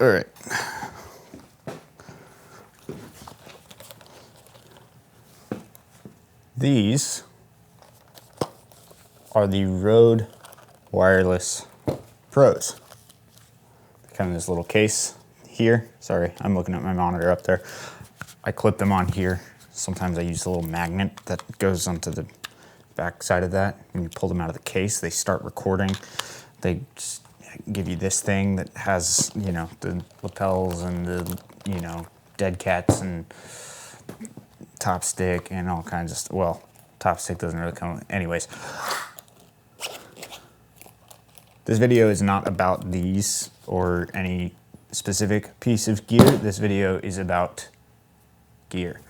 All right. These are the Rode Wireless Pros. They come in this little case here. Sorry, I'm looking at my monitor up there. I clip them on here. Sometimes I use a little magnet that goes onto the back side of that. When you pull them out of the case, they start recording. They just give you this thing that has, you know, the lapels and the, you know, dead cats and top stick and all kinds of stuff. Well, top stick doesn't really come. Anyways, this video is not about these or any specific piece of gear. This video is about gear.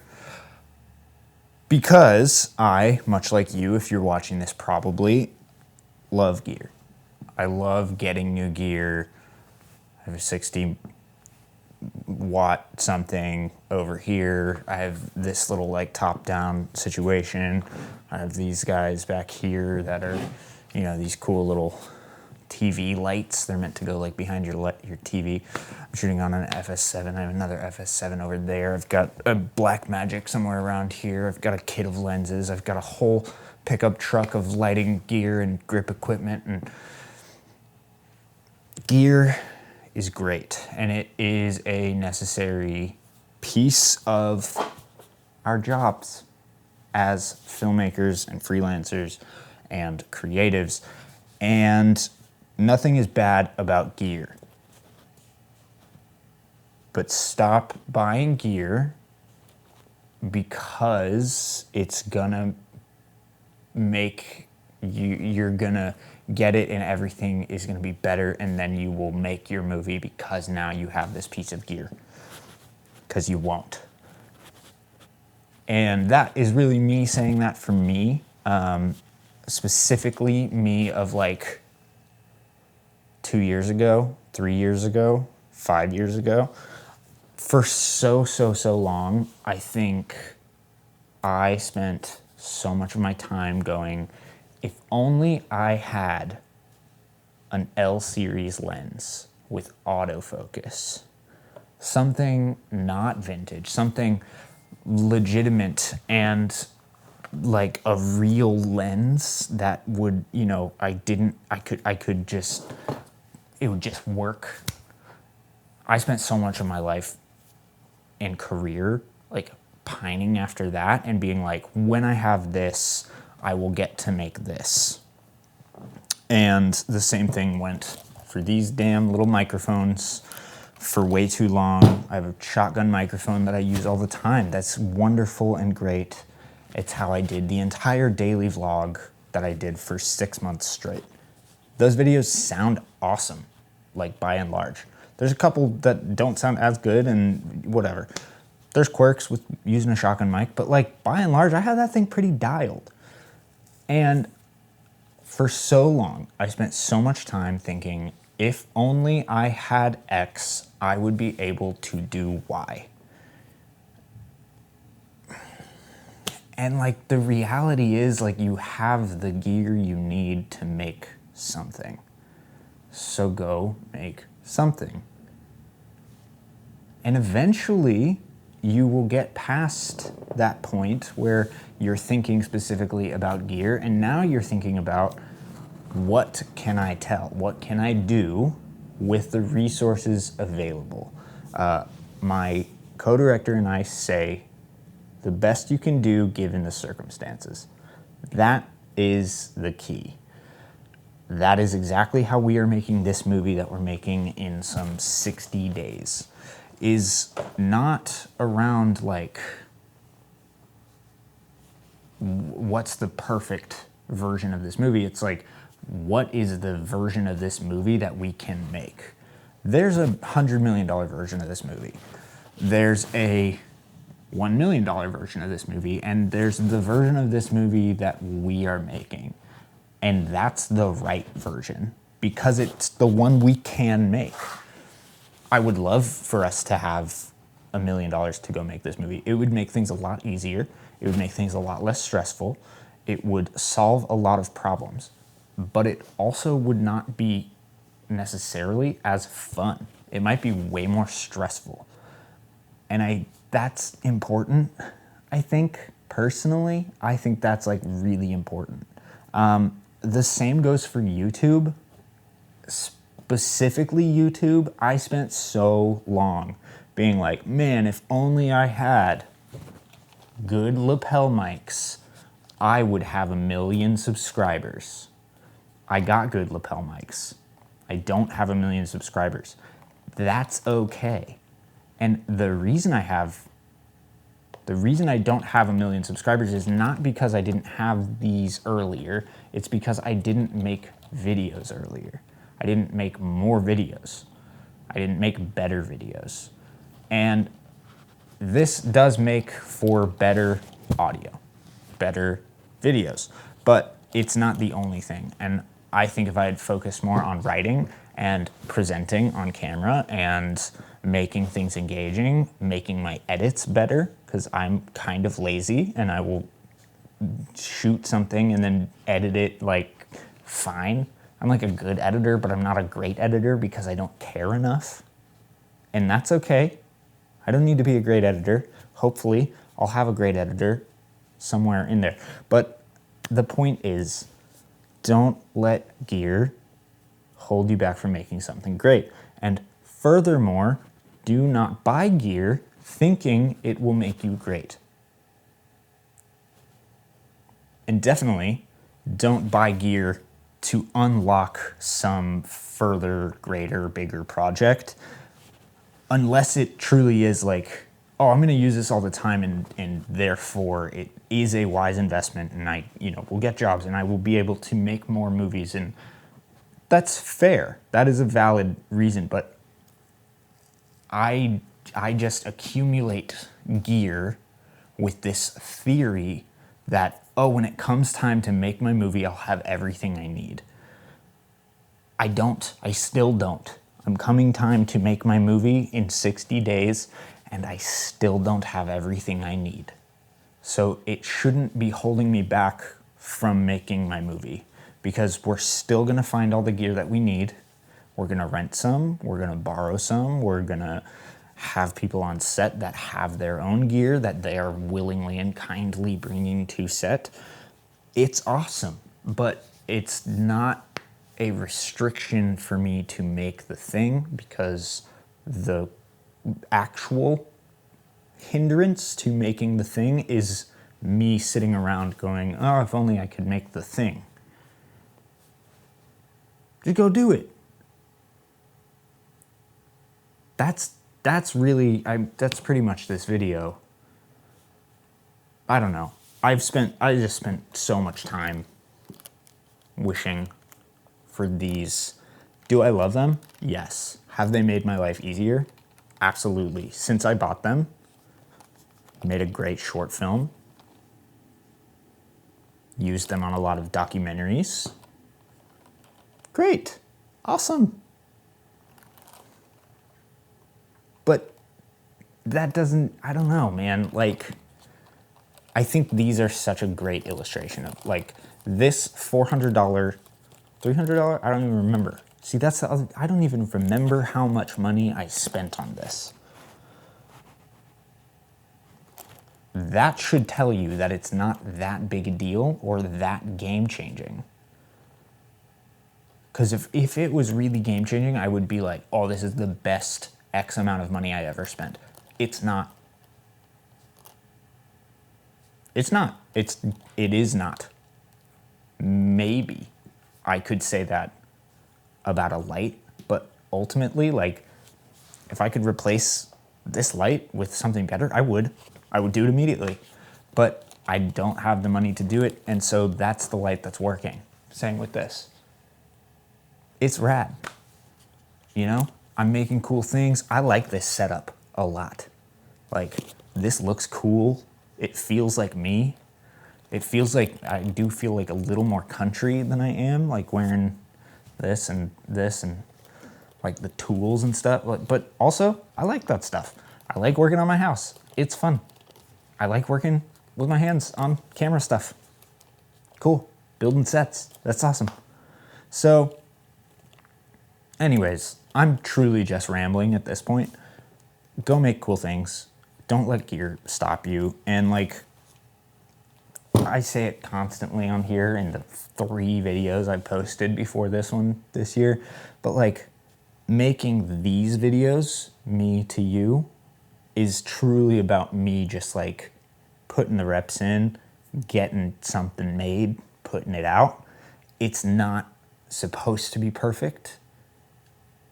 Because I, much like you, if you're watching this probably, love gear. I love getting new gear. I have a 60 watt something over here. I have this little like top down situation. I have these guys back here that are, you know, these cool little TV lights. They're meant to go like behind your TV. I'm shooting on an FS7. I have another FS7 over there. I've got a Blackmagic somewhere around here. I've got a kit of lenses. I've got a whole pickup truck of lighting gear and grip equipment. And gear is great, and it is a necessary piece of our jobs as filmmakers and freelancers and creatives. And nothing is bad about gear. But stop buying gear because it's gonna make you're gonna get it and everything is gonna be better, and then you will make your movie because now you have this piece of gear. Because you won't. And that is really me saying that for me. Specifically me of like 2 years ago, 3 years ago, 5 years ago. For so long, I think I spent so much of my time going, if only I had an L series lens with autofocus, something not vintage, something legitimate and like a real lens that would, you know, it would just work. I spent so much of my life and career like pining after that and being like, when I have this, I will get to make this. And the same thing went for these damn little microphones for way too long. I have a shotgun microphone that I use all the time. That's wonderful and great. It's how I did the entire daily vlog that I did for 6 months straight. Those videos sound awesome, like by and large. There's a couple that don't sound as good and whatever. There's quirks with using a shotgun mic, but like by and large, I have that thing pretty dialed. And for so long, I spent so much time thinking, if only I had X, I would be able to do Y. And like the reality is like you have the gear you need to make something. So go make something. And eventually you will get past that point where you're thinking specifically about gear, and now you're thinking about what can I tell? What can I do with the resources available? My co-director and I say the best you can do given the circumstances. That is the key. That is exactly how we are making this movie that we're making in some 60 days. Is not around like, what's the perfect version of this movie? It's like, what is the version of this movie that we can make? There's a $100 million version of this movie. There's a $1 million version of this movie, and there's the version of this movie that we are making. And that's the right version because it's the one we can make. I would love for us to have $1 million to go make this movie. It would make things a lot easier. It would make things a lot less stressful. It would solve a lot of problems, but it also would not be necessarily as fun. It might be way more stressful. And that's important, I think, personally. I think that's like really important. The same goes for YouTube. Specifically YouTube, I spent so long being like, man, if only I had good lapel mics, I would have 1 million subscribers. I got good lapel mics. I don't have 1 million subscribers. That's okay. And the reason I don't have 1 million subscribers is not because I didn't have these earlier. It's because I didn't make videos earlier. I didn't make more videos. I didn't make better videos. And this does make for better audio, better videos, but it's not the only thing. And I think if I had focused more on writing and presenting on camera and making things engaging, making my edits better, because I'm kind of lazy and I will shoot something and then edit it like fine. I'm like a good editor, but I'm not a great editor because I don't care enough. And that's okay. I don't need to be a great editor. Hopefully, I'll have a great editor somewhere in there. But the point is, don't let gear hold you back from making something great. And furthermore, do not buy gear thinking it will make you great. And definitely don't buy gear to unlock some further, greater, bigger project, unless it truly is like, oh, I'm going to use this all the time, and therefore it is a wise investment, and I, will get jobs, and I will be able to make more movies, and that's fair. That is a valid reason, but I just accumulate gear with this theory that, oh, when it comes time to make my movie, I'll have everything I need. I don't. I still don't. I'm coming time to make my movie in 60 days, and I still don't have everything I need. So it shouldn't be holding me back from making my movie, because we're still gonna find all the gear that we need. We're gonna rent some, we're gonna borrow some, we're gonna have people on set that have their own gear that they are willingly and kindly bringing to set. It's awesome, but it's not a restriction for me to make the thing, because the actual hindrance to making the thing is me sitting around going, oh, if only I could make the thing. Just go do it. That's pretty much this video. I don't know. I just spent so much time wishing for these. Do I love them? Yes. Have they made my life easier? Absolutely. Since I bought them, I made a great short film. Used them on a lot of documentaries. Great. Awesome. But that doesn't, I don't know, man. Like, I think these are such a great illustration of, like, this $400, $300, I don't even remember. See, that's the other, I don't even remember how much money I spent on this. That should tell you that it's not that big a deal or that game-changing. Because if it was really game-changing, I would be like, oh, this is the best X amount of money I ever spent. It's not. It's not. It is not. Maybe I could say that about a light, but ultimately, like, if I could replace this light with something better, I would do it immediately. But I don't have the money to do it, and so that's the light that's working. Same with this. It's rad. I'm making cool things. I like this setup a lot. Like, this looks cool. It feels like me. It feels like, I do feel like a little more country than I am, like wearing this and like the tools and stuff. But also, I like that stuff. I like working on my house. It's fun. I like working with my hands on camera stuff. Cool. Building sets. That's awesome. So Anyways, I'm truly just rambling at this point. Go make cool things. Don't let gear stop you. And like, I say it constantly on here in the 3 videos I posted before this one this year, but like, making these videos, me to you, is truly about me just like putting the reps in, getting something made, putting it out. It's not supposed to be perfect.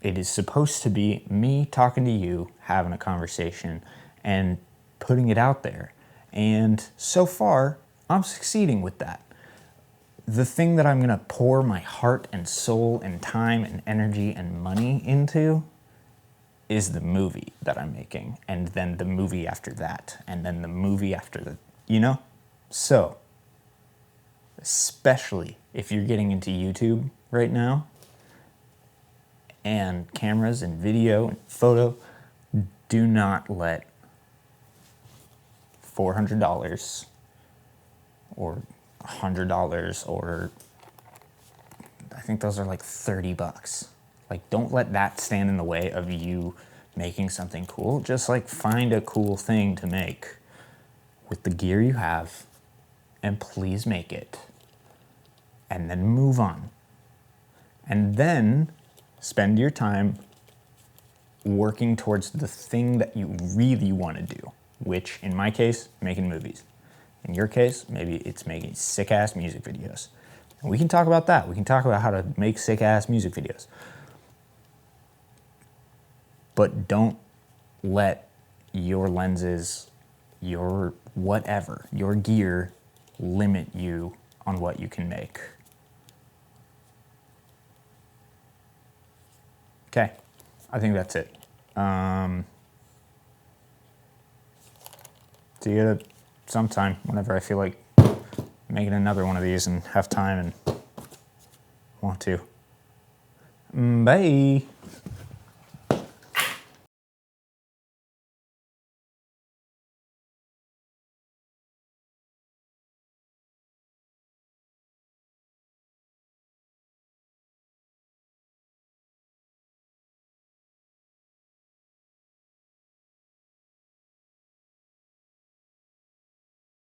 It is supposed to be me talking to you, having a conversation, and putting it out there. And so far, I'm succeeding with that. The thing that I'm gonna pour my heart and soul and time and energy and money into is the movie that I'm making, and then the movie after that, and then the movie after the, you know? So, especially if you're getting into YouTube right now, and cameras and video and photo, do not let $400 or $100 or I think those are like $30. Like, don't let that stand in the way of you making something cool. Just like find a cool thing to make with the gear you have and please make it. And then move on. And then spend your time working towards the thing that you really want to do, which in my case, making movies. In your case, maybe it's making sick-ass music videos. And we can talk about that. We can talk about how to make sick-ass music videos. But don't let your lenses, your whatever, your gear limit you on what you can make. Okay, I think that's it. See you sometime, whenever I feel like making another one of these and have time and want to. Bye.